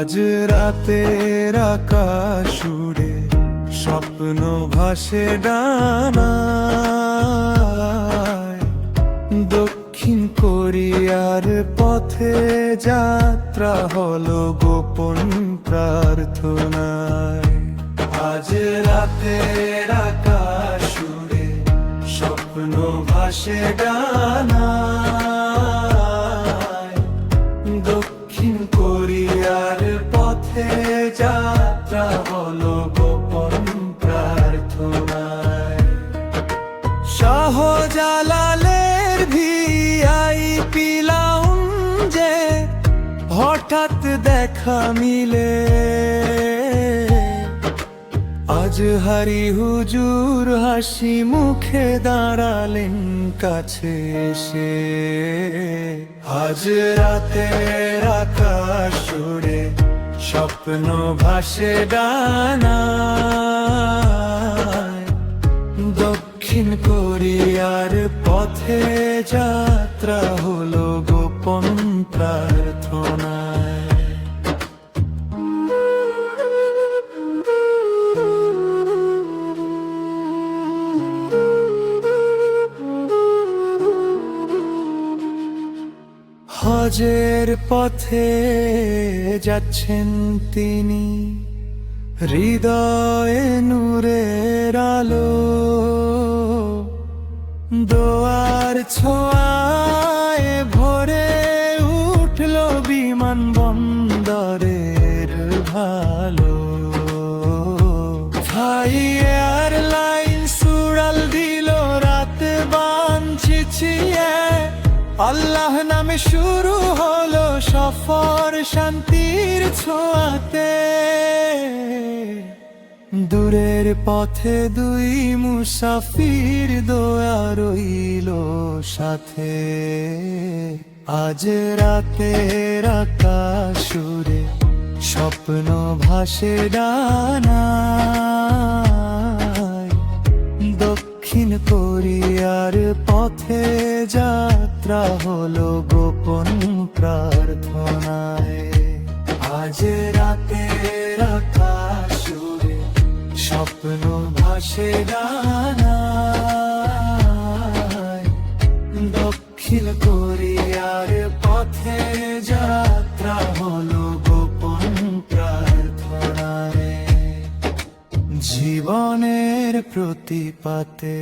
আজ রাতের আকাশ উড়ে স্বপ্ন ভাসে ডানায়, দক্ষিণ কোরিয়ার পথে যাত্রা হলো গোপন প্রার্থনায়। আজ রাতের আকাশ উড়ে স্বপ্ন ভাসে ডানায়, দক্ষিণ কোরিয়ার পথে যাত্রা হলো গোপন প্রার্থনায়। শাহজালালের ভিআইপি লাউঞ্জে হঠাৎ দেখা মিলে, আজহারি হুজুর হাসি মুখে দাঁড়ালেন কাছে এসে। আজ রাতের আকাশ উড়ে স্বপ্ন ভাসে ডানায়, দক্ষিণ কোরিয়ার পথে যাত্রা হলো গোপন প্রার্থনায়। হজের পথে যাচ্ছেন তিনি, হৃদয়ে নূরের আলো, দোয়ার ছোঁয়ায় ভরে উঠল বিমান বন্দরের ভালো। ভাই এয়ারলাইন্স উড়াল দিল রাতে বানচিছিয়ে, আল্লাহ নামে শুরু হলো সফর শান্তির ছোঁয়াতে। দূরের পথে দুই মুসাফির দোয়া রইল সাথে। আজ রাতের আকাশ উড়ে স্বপ্ন ভাসে ডানায়, দক্ষিণ কোরিয়ার পথে যাত্রা হলো গোপন প্রার্থনায়। আজ রাতের আকাশ উড়ে স্বপ্ন ভাসে ডানায়, দক্ষিণ কোরিয়ার পথে যাত্রা হলো গোপন প্রার্থনায়। জীবনের প্রতিপাতে